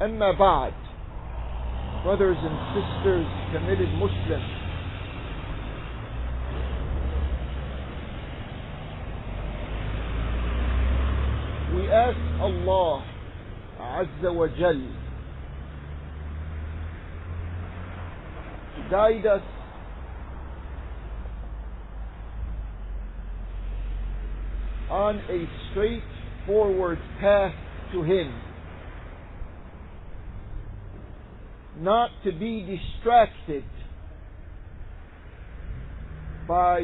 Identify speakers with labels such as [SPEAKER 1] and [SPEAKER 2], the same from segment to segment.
[SPEAKER 1] أما بعد, brothers and sisters, committed Muslims, we ask Allah Azza wa Jal to guide us on a straightforward path to Him, not to be distracted by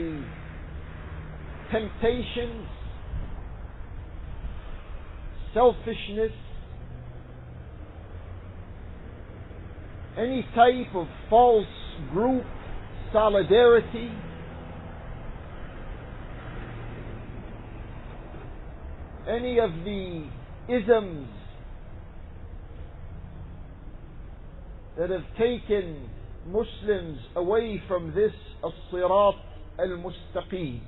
[SPEAKER 1] temptations, selfishness, any type of false group solidarity, any of the isms that have taken Muslims away from this as-sirat al-mustaqim,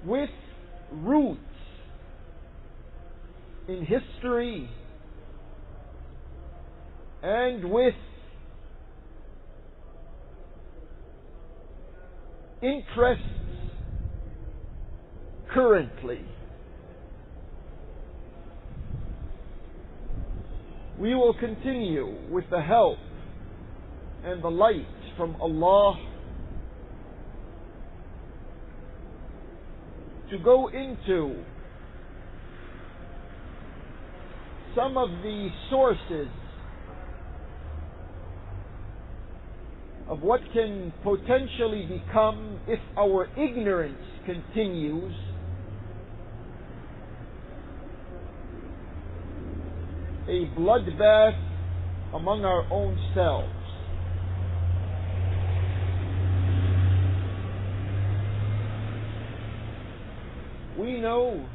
[SPEAKER 1] with roots in history and with interests currently. We will continue with the help and the light from Allah to go into some of the sources of what can potentially become, if our ignorance continues, a bloodbath among our own selves. We know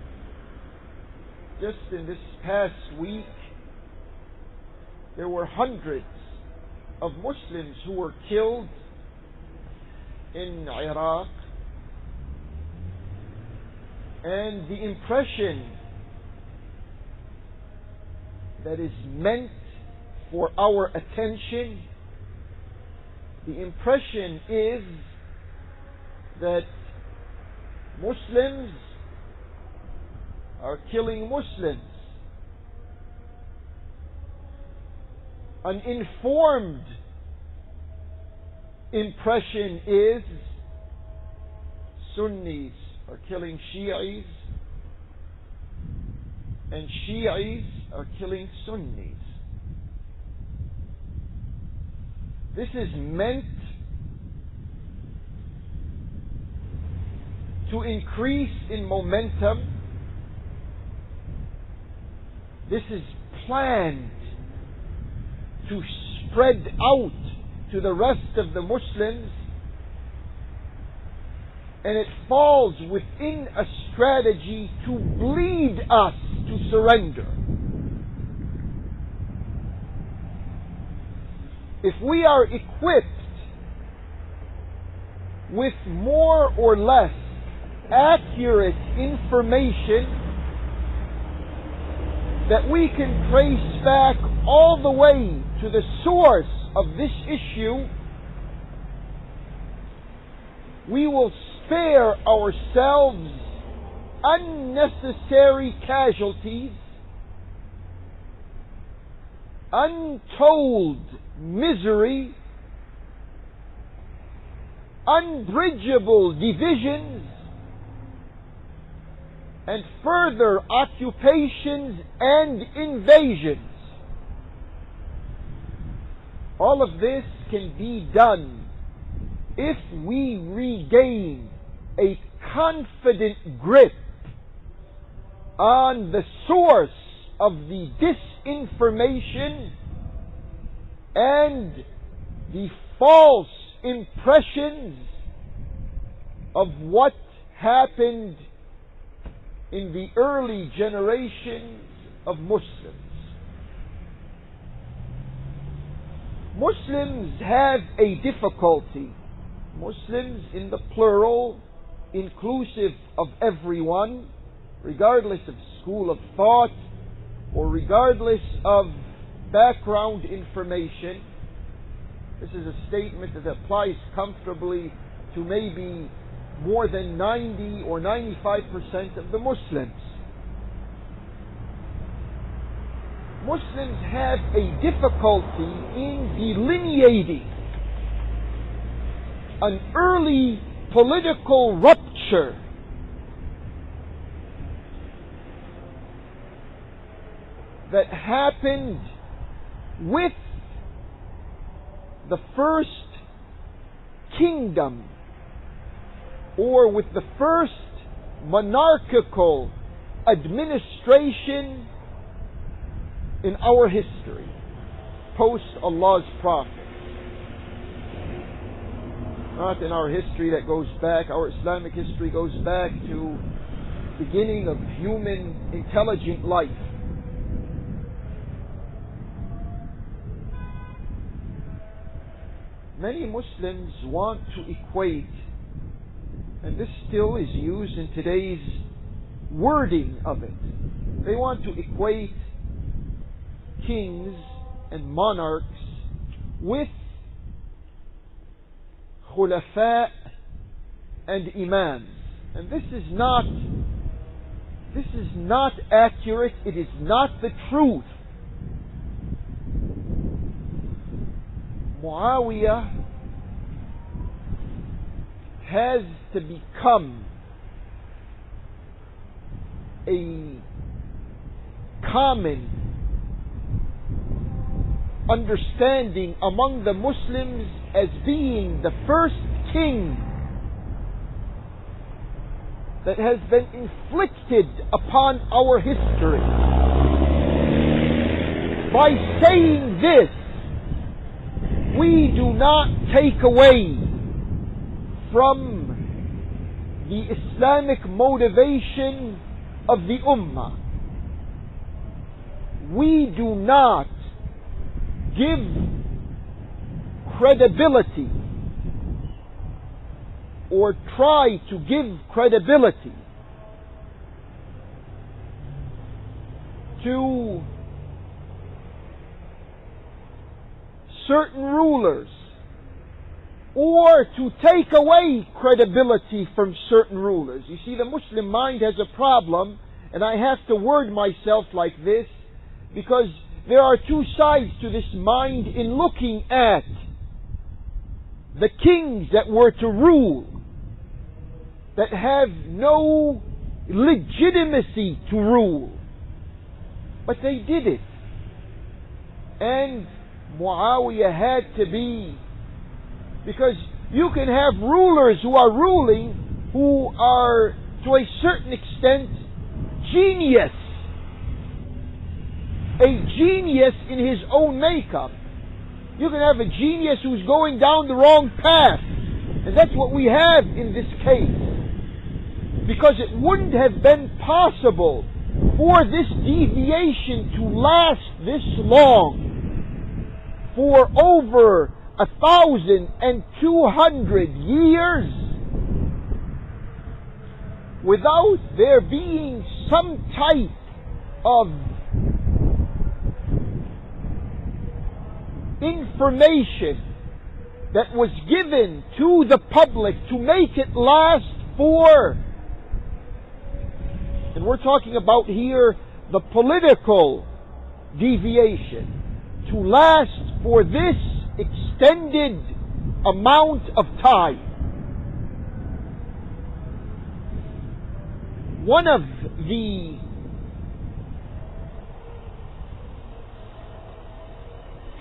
[SPEAKER 1] just in this past week there were hundreds of Muslims who were killed in Iraq, and the impression that is meant for our attention, the impression is that Muslims are killing Muslims. An informed impression is Sunnis are killing Shi'is and Shi'is are killing Sunnis. This is meant to increase in momentum. This is planned to spread out to the rest of the Muslims, and it falls within a strategy to bleed us to surrender. If we are equipped with more or less accurate information that we can trace back all the way to the source of this issue, we will spare ourselves unnecessary casualties, untold misery, unbridgeable divisions, and further occupations and invasions. All of this can be done if we regain a confident grip on the source of the disinformation and the false impressions of what happened in the early generations of Muslims. Muslims have a difficulty. Muslims in the plural, inclusive of everyone, regardless of school of thought, or regardless of background information. This is a statement that applies comfortably to maybe more than 90 or 95% of the Muslims. Muslims have a difficulty in delineating an early political rupture that happened with the first kingdom, or with the first monarchical administration in our history, post Allah's Prophet. Not in our history that goes back, our Islamic history goes back to the beginning of human intelligent life. Many Muslims want to equate, and this still is used in today's wording of it, they want to equate kings and monarchs with khulafa and imams. And this is not accurate. It is not the truth. Muawiyah has to become a common understanding among the Muslims as being the first king that has been inflicted upon our history. By saying this, we do not take away from the Islamic motivation of the Ummah. We do not give credibility or try to give credibility to certain rulers, or to take away credibility from certain rulers. You see, the Muslim mind has a problem, and I have to word myself like this because there are two sides to this mind in looking at the kings that were to rule, that have no legitimacy to rule, but they did it. And Muawiyah had to be, because you can have rulers who are ruling who are to a certain extent genius, a genius in his own makeup. You can have a genius who's going down the wrong path, and that's what we have in this case, because it wouldn't have been possible for this deviation to last this long, for over 1,200 years, without there being some type of information that was given to the public to make it last for, and we're talking about here the political deviation, to last for this extended amount of time. One of the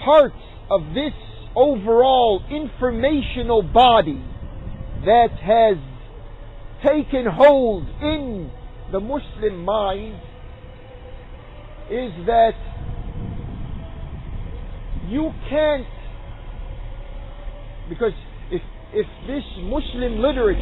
[SPEAKER 1] parts of this overall informational body that has taken hold in the Muslim mind is that you can't, because if this Muslim literature